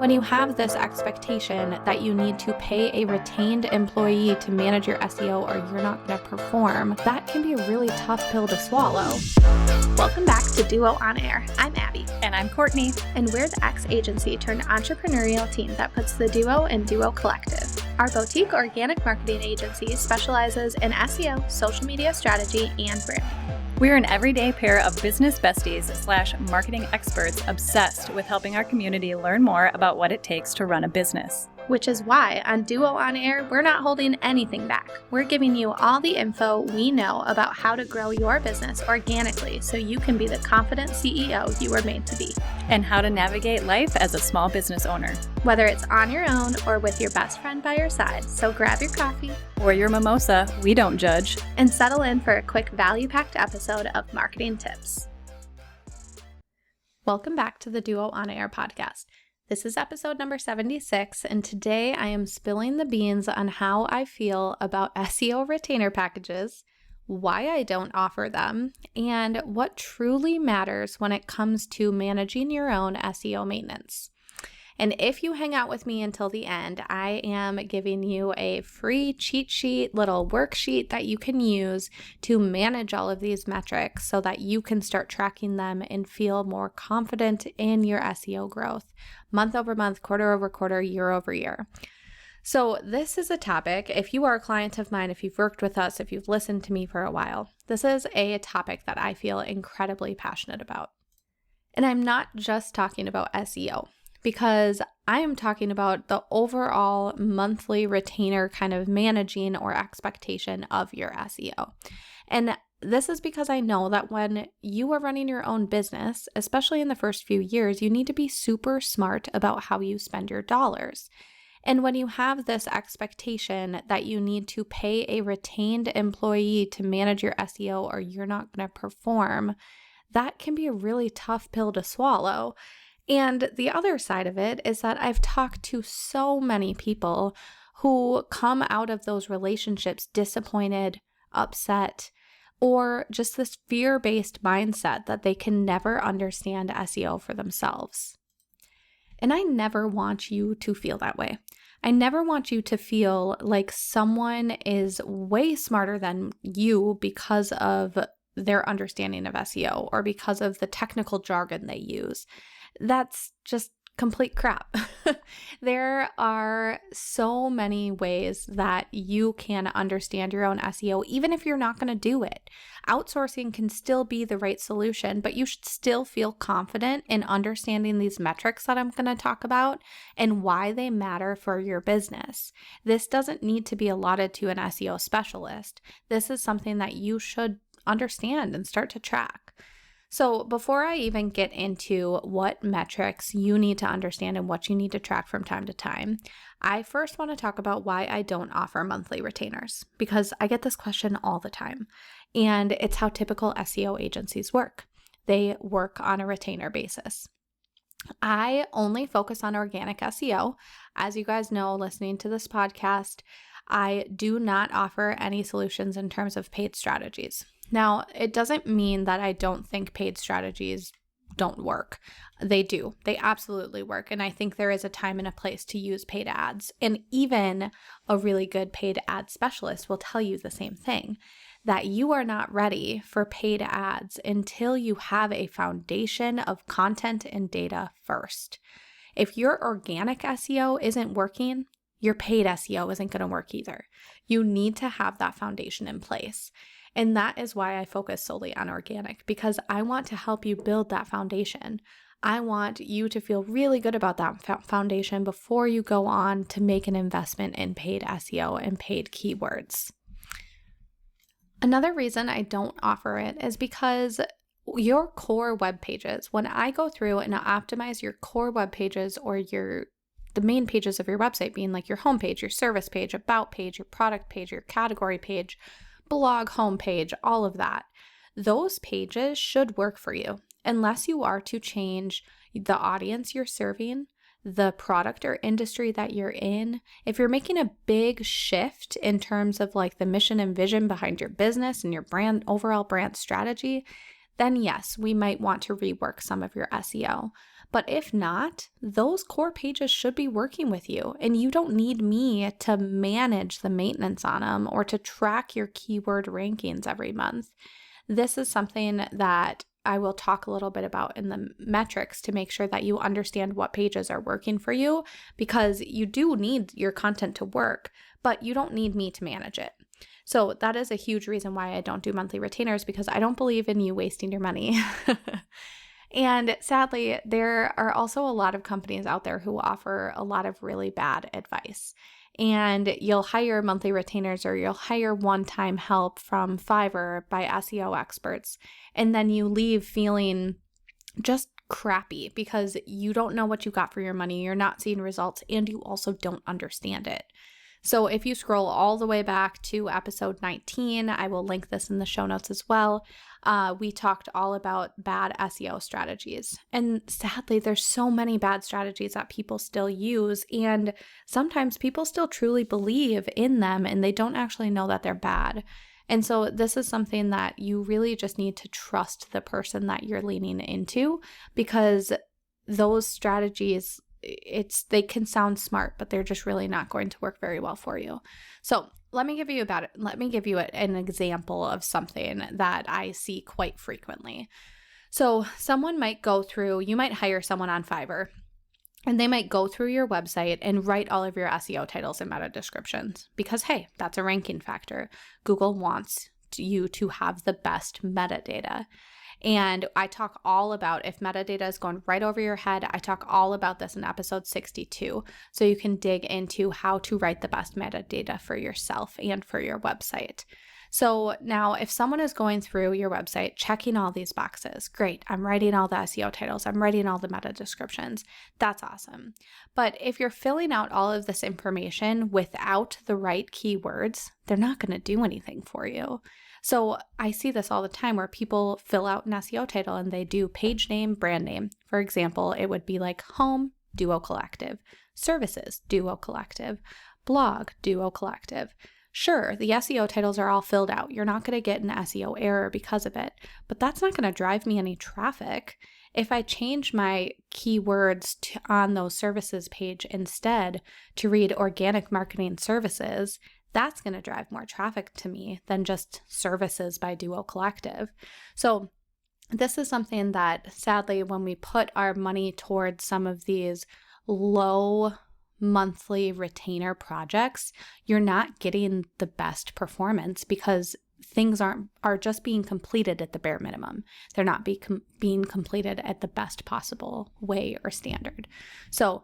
When you have this expectation that you need to pay a retained employee to manage your SEO or you're not going to perform, that can be a really tough pill to swallow. Welcome back to Duo On Air. I'm Abby. And I'm Courtney. And we're the ex-agency turned entrepreneurial team that puts the Duo in Duo Collective. Our boutique organic marketing agency specializes in SEO, social media strategy, and branding. We're an everyday pair of business besties / marketing experts obsessed with helping our community learn more about what it takes to run a business. Which is why on Duo On Air, we're not holding anything back. We're giving you all the info we know about how to grow your business organically so you can be the confident CEO you were made to be. And how to navigate life as a small business owner. Whether it's on your own or with your best friend by your side, so grab your coffee or your mimosa, we don't judge, and settle in for a quick value-packed episode of Marketing Tips. Welcome back to the Duo On Air podcast. This is episode number 76, and today I am spilling the beans on how I feel about SEO retainer packages, why I don't offer them, and what truly matters when it comes to managing your own SEO maintenance. And if you hang out with me until the end, I am giving you a free cheat sheet, little worksheet that you can use to manage all of these metrics so that you can start tracking them and feel more confident in your SEO growth, month over month, quarter over quarter, year over year. So this is a topic, if you are a client of mine, if you've worked with us, if you've listened to me for a while, this is a topic that I feel incredibly passionate about. And I'm not just talking about SEO, because I am talking about the overall monthly retainer kind of managing or expectation of your SEO. And this is because I know that when you are running your own business, especially in the first few years, you need to be super smart about how you spend your dollars. And when you have this expectation that you need to pay a retained employee to manage your SEO or you're not going to perform, that can be a really tough pill to swallow. And the other side of it is that I've talked to so many people who come out of those relationships disappointed, upset, or just this fear-based mindset that they can never understand SEO for themselves. And I never want you to feel that way. I never want you to feel like someone is way smarter than you because of their understanding of SEO or because of the technical jargon they use. That's just complete crap. There are so many ways that you can understand your own SEO, even if you're not going to do it. Outsourcing can still be the right solution, but you should still feel confident in understanding these metrics that I'm going to talk about and why they matter for your business. This doesn't need to be allotted to an SEO specialist. This is something that you should understand and start to track. So before I even get into what metrics you need to understand and what you need to track from time to time, I first want to talk about why I don't offer monthly retainers, because I get this question all the time, and it's how typical SEO agencies work. They work on a retainer basis. I only focus on organic SEO. As you guys know, listening to this podcast, I do not offer any solutions in terms of paid strategies. Now, it doesn't mean that I don't think paid strategies don't work. They do. They absolutely work. And I think there is a time and a place to use paid ads. And even a really good paid ad specialist will tell you the same thing, that you are not ready for paid ads until you have a foundation of content and data first. If your organic SEO isn't working, your paid SEO isn't going to work either. You need to have that foundation in place. And that is why I focus solely on organic, because I want to help you build that foundation. I want you to feel really good about that foundation before you go on to make an investment in paid SEO and paid keywords. Another reason I don't offer it is because your core web pages, when I go through and optimize your core web pages or the main pages of your website, being like your homepage, your service page, about page, your product page, your category page, blog homepage, all of that, those pages should work for you unless you are to change the audience you're serving, the product or industry that you're in. If you're making a big shift in terms of like the mission and vision behind your business and your brand, overall brand strategy, then yes, we might want to rework some of your SEO. But if not, those core pages should be working with you, and you don't need me to manage the maintenance on them or to track your keyword rankings every month. This is something that I will talk a little bit about in the metrics to make sure that you understand what pages are working for you, because you do need your content to work, but you don't need me to manage it. So that is a huge reason why I don't do monthly retainers, because I don't believe in you wasting your money. And sadly, there are also a lot of companies out there who offer a lot of really bad advice. And you'll hire monthly retainers or you'll hire one-time help from Fiverr by SEO experts, and then you leave feeling just crappy because you don't know what you got for your money, you're not seeing results, and you also don't understand it. So if you scroll all the way back to episode 19, I will link this in the show notes as well. We talked all about bad SEO strategies. And sadly, there's so many bad strategies that people still use. And sometimes people still truly believe in them and they don't actually know that they're bad. And so this is something that you really just need to trust the person that you're leaning into, because those strategies, they can sound smart, but they're just really not going to work very well for you. So let me give you an example of something that I see quite frequently. So you might hire someone on Fiverr, and they might go through your website and write all of your SEO titles and meta descriptions because, hey, that's a ranking factor. Google wants you to have the best metadata. And I talk all about, if metadata is going right over your head, I talk all about this in episode 62. So you can dig into how to write the best metadata for yourself and for your website. So now if someone is going through your website, checking all these boxes, great, I'm writing all the SEO titles, I'm writing all the meta descriptions, that's awesome. But if you're filling out all of this information without the right keywords, they're not going to do anything for you. So I see this all the time where people fill out an SEO title and they do page name, brand name. For example, it would be like home, Duo Collective, services, Duo Collective, blog, Duo Collective. Sure, the SEO titles are all filled out. You're not going to get an SEO error because of it, but that's not going to drive me any traffic. If I change my keywords on those services page instead to read organic marketing services, that's going to drive more traffic to me than just services by Duo Collective. So this is something that sadly, when we put our money towards some of these low monthly retainer projects, you're not getting the best performance because things are just being completed at the bare minimum. They're not being completed at the best possible way or standard. So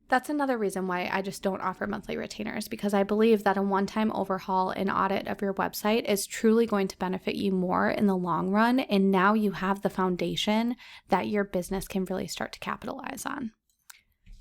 that's another reason why I just don't offer monthly retainers, because I believe that a one-time overhaul and audit of your website is truly going to benefit you more in the long run. And now you have the foundation that your business can really start to capitalize on.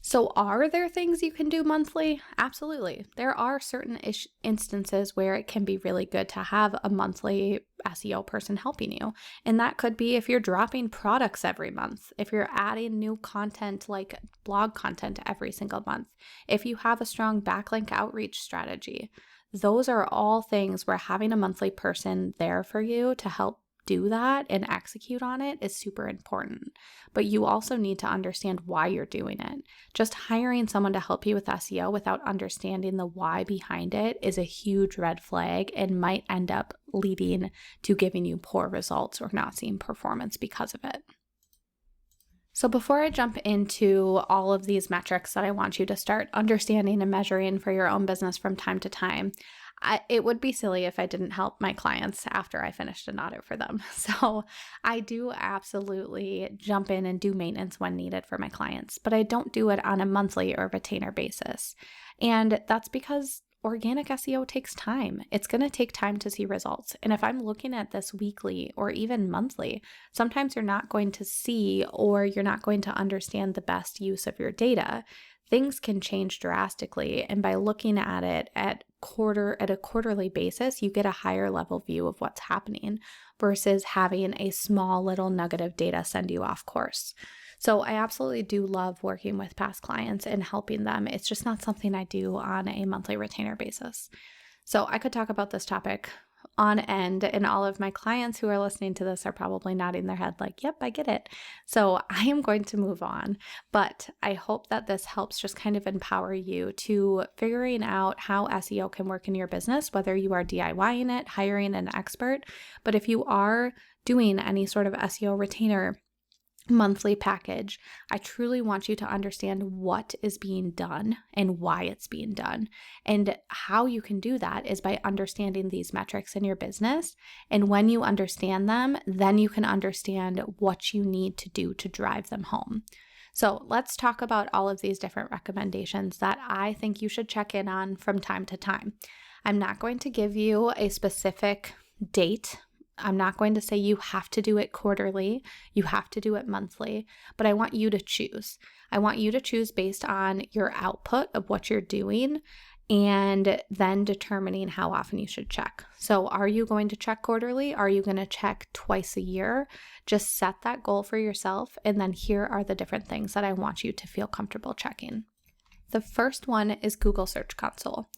So are there things you can do monthly? Absolutely. There are certain instances where it can be really good to have a monthly SEO person helping you. And that could be if you're dropping products every month, if you're adding new content like blog content every single month, if you have a strong backlink outreach strategy. Those are all things where having a monthly person there for you to help do that and execute on it is super important. But you also need to understand why you're doing it. Just hiring someone to help you with SEO without understanding the why behind it is a huge red flag and might end up leading to giving you poor results or not seeing performance because of it. So before I jump into all of these metrics that I want you to start understanding and measuring for your own business from time to time, it would be silly if I didn't help my clients after I finished an audit for them. So I do absolutely jump in and do maintenance when needed for my clients, but I don't do it on a monthly or retainer basis. And that's because organic SEO takes time. It's going to take time to see results. And if I'm looking at this weekly or even monthly, sometimes you're not going to see or you're not going to understand the best use of your data. Things can change drastically. And by looking at it at a quarterly basis, you get a higher level view of what's happening versus having a small little nugget of data send you off course. So I absolutely do love working with past clients and helping them. It's just not something I do on a monthly retainer basis. So I could talk about this topic on end, and all of my clients who are listening to this are probably nodding their head like, yep, I get it. So I am going to move on, but I hope that this helps just kind of empower you to figuring out how SEO can work in your business, whether you are DIYing it, hiring an expert, but if you are doing any sort of SEO retainer monthly package, I truly want you to understand what is being done and why it's being done. And how you can do that is by understanding these metrics in your business. And when you understand them, then you can understand what you need to do to drive them home. So let's talk about all of these different recommendations that I think you should check in on from time to time. I'm not going to give you a specific date. I'm not going to say you have to do it quarterly, you have to do it monthly, but I want you to choose. I want you to choose based on your output of what you're doing and then determining how often you should check. So are you going to check quarterly? Are you going to check twice a year? Just set that goal for yourself, and then here are the different things that I want you to feel comfortable checking. The first one is Google Search Console.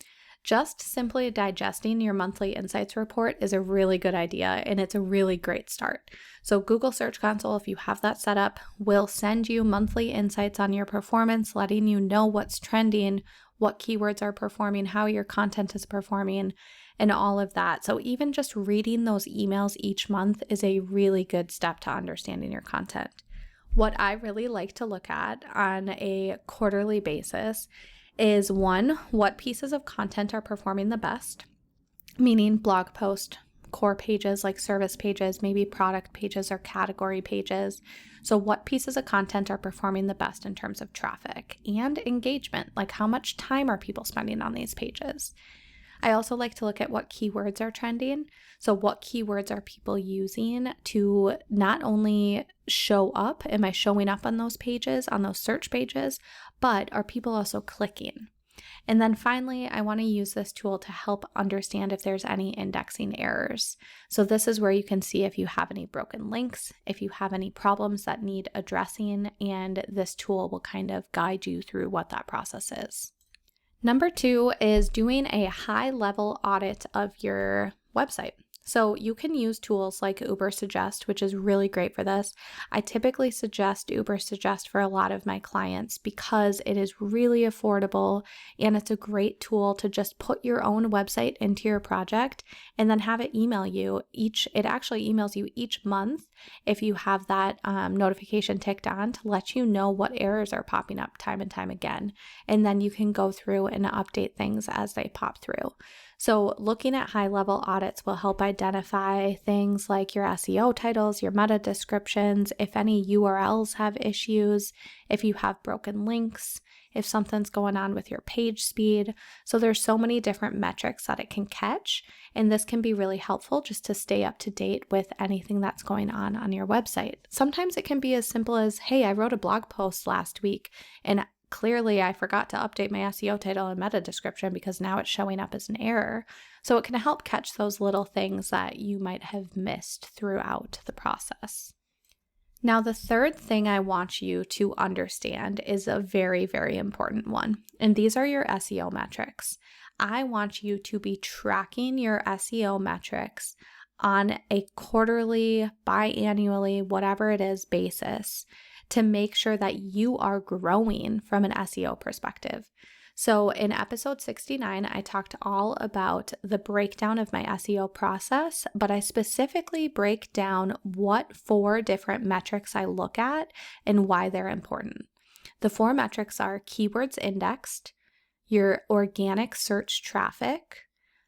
Just simply digesting your monthly insights report is a really good idea, and it's a really great start. So Google Search Console, if you have that set up, will send you monthly insights on your performance, letting you know what's trending, what keywords are performing, how your content is performing, and all of that. So even just reading those emails each month is a really good step to understanding your content. What I really like to look at on a quarterly basis is one, what pieces of content are performing the best, meaning blog post, core pages like service pages, maybe product pages or category pages. So what pieces of content are performing the best in terms of traffic and engagement, like how much time are people spending on these pages? I also like to look at what keywords are trending. So what keywords are people using to not only show up, am I showing up on those pages, on those search pages, but are people also clicking? And then finally, I want to use this tool to help understand if there's any indexing errors. So this is where you can see if you have any broken links, if you have any problems that need addressing, and this tool will kind of guide you through what that process is. Number 2 is doing a high-level audit of your website. So you can use tools like Ubersuggest, which is really great for this. I typically suggest Ubersuggest for a lot of my clients because it is really affordable and it's a great tool to just put your own website into your project and then have it email you it actually emails you each month if you have that notification ticked on to let you know what errors are popping up time and time again. And then you can go through and update things as they pop through. So looking at high-level audits will help identify things like your SEO titles, your meta descriptions, if any URLs have issues, if you have broken links, if something's going on with your page speed. So there's so many different metrics that it can catch, and this can be really helpful just to stay up to date with anything that's going on your website. Sometimes it can be as simple as, hey, I wrote a blog post last week, and clearly I forgot to update my SEO title and meta description because now it's showing up as an error. So it can help catch those little things that you might have missed throughout the process. Now, the third thing I want you to understand is a very, very important one, and these are your SEO metrics. I want you to be tracking your SEO metrics on a quarterly, biannually, whatever it is, basis to make sure that you are growing from an SEO perspective. So in episode 69, I talked all about the breakdown of my SEO process, but I specifically break down what 4 different metrics I look at and why they're important. The 4 metrics are keywords indexed, your organic search traffic,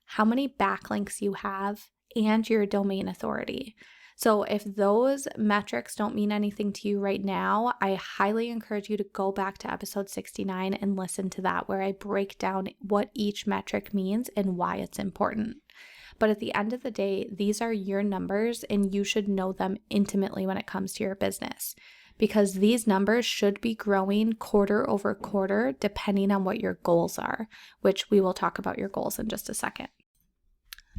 how many backlinks you have, and your domain authority. So if those metrics don't mean anything to you right now, I highly encourage you to go back to episode 69 and listen to that, where I break down what each metric means and why it's important. But at the end of the day, these are your numbers and you should know them intimately when it comes to your business, because these numbers should be growing quarter over quarter depending on what your goals are, which we will talk about your goals in just a second.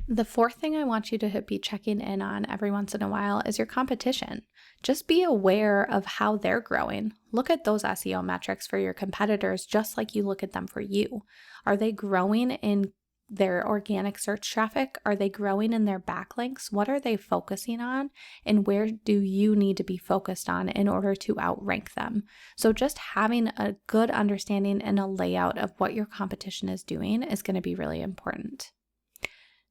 The fourth thing I want you to be checking in on every once in a while is your competition. Just be aware of how they're growing. Look at those SEO metrics for your competitors just like you look at them for you. Are they growing in their organic search traffic? Are they growing in their backlinks? What are they focusing on? And where do you need to be focused on in order to outrank them? So just having a good understanding and a layout of what your competition is doing is going to be really important.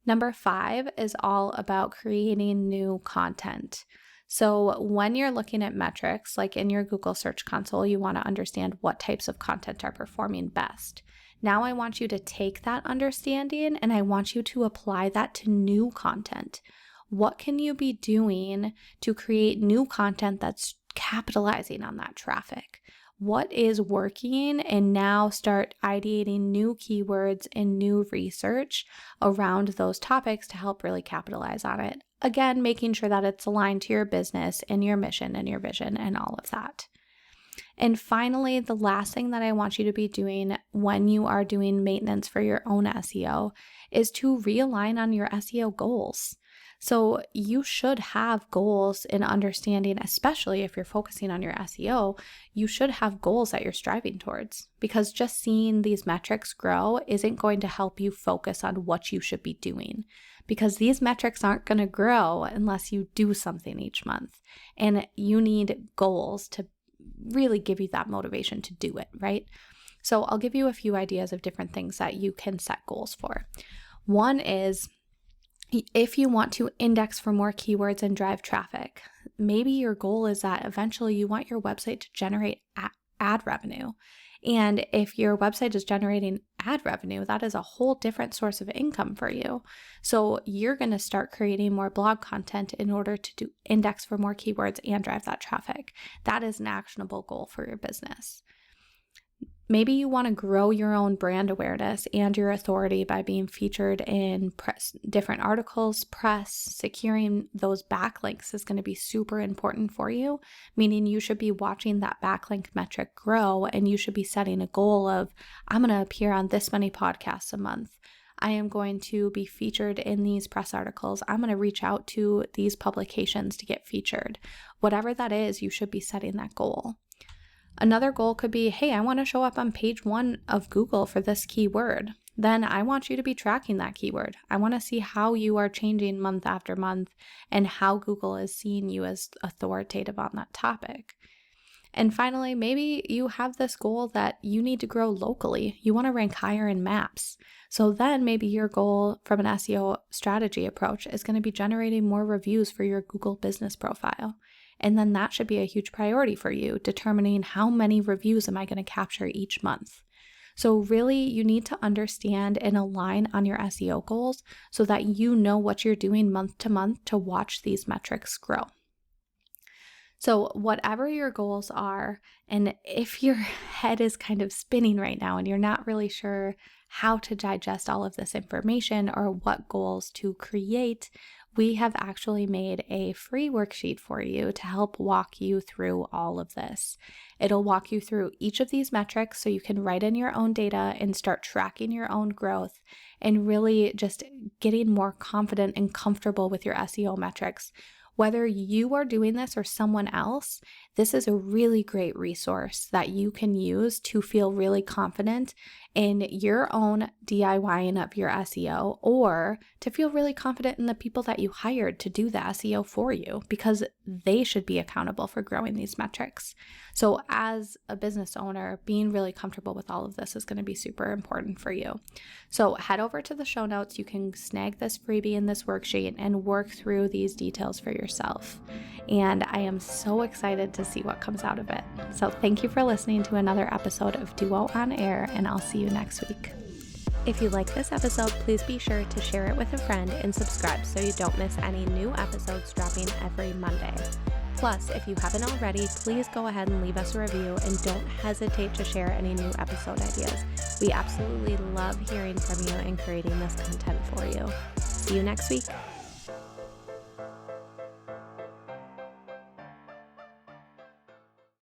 Number 5 is all about creating new content. So when you're looking at metrics, like in your Google Search Console, you want to understand what types of content are performing best. Now I want you to take that understanding and I want you to apply that to new content. What can you be doing to create new content that's capitalizing on that traffic? What is working? And now start ideating new keywords and new research around those topics to help really capitalize on it. Again, making sure that it's aligned to your business and your mission and your vision and all of that. And finally, the last thing that I want you to be doing when you are doing maintenance for your own SEO is to realign on your SEO goals. So you should have goals in understanding, especially if you're focusing on your SEO, you should have goals that you're striving towards, because just seeing these metrics grow isn't going to help you focus on what you should be doing, because these metrics aren't going to grow unless you do something each month. And you need goals to really give you that motivation to do it, right? So I'll give you a few ideas of different things that you can set goals for. One is, if you want to index for more keywords and drive traffic, maybe your goal is that eventually you want your website to generate ad revenue. And if your website is generating ad revenue, that is a whole different source of income for you. So you're going to start creating more blog content in order to index for more keywords and drive that traffic. That is an actionable goal for your business. Maybe you want to grow your own brand awareness and your authority by being featured in different articles, press. Securing those backlinks is going to be super important for you, meaning you should be watching that backlink metric grow, and you should be setting a goal of, I'm going to appear on this many podcasts a month. I am going to be featured in these press articles. I'm going to reach out to these publications to get featured. Whatever that is, you should be setting that goal. Another goal could be, hey, I want to show up on page 1 of Google for this keyword. Then I want you to be tracking that keyword. I want to see how you are changing month after month and how Google is seeing you as authoritative on that topic. And finally, maybe you have this goal that you need to grow locally. You want to rank higher in maps. So then maybe your goal from an SEO strategy approach is going to be generating more reviews for your Google business profile. And then that should be a huge priority for you, determining how many reviews am I going to capture each month. So really, you need to understand and align on your SEO goals so that you know what you're doing month to month to watch these metrics grow. So whatever your goals are, and if your head is kind of spinning right now and you're not really sure how to digest all of this information or what goals to create, we have actually made a free worksheet for you to help walk you through all of this. It'll walk you through each of these metrics so you can write in your own data and start tracking your own growth and really just getting more confident and comfortable with your SEO metrics. Whether you are doing this or someone else, this is a really great resource that you can use to feel really confident in your own DIYing up your SEO, or to feel really confident in the people that you hired to do the SEO for you, because they should be accountable for growing these metrics. So as a business owner, being really comfortable with all of this is going to be super important for you. So head over to the show notes. You can snag this freebie in this worksheet and work through these details for yourself. And I am so excited to see what comes out of it. So thank you for listening to another episode of Duo on Air, and I'll see you next week. If you like this episode, please be sure to share it with a friend and subscribe so you don't miss any new episodes dropping every Monday. Plus, if you haven't already, please go ahead and leave us a review, and don't hesitate to share any new episode ideas. We absolutely love hearing from you and creating this content for you. See you next week.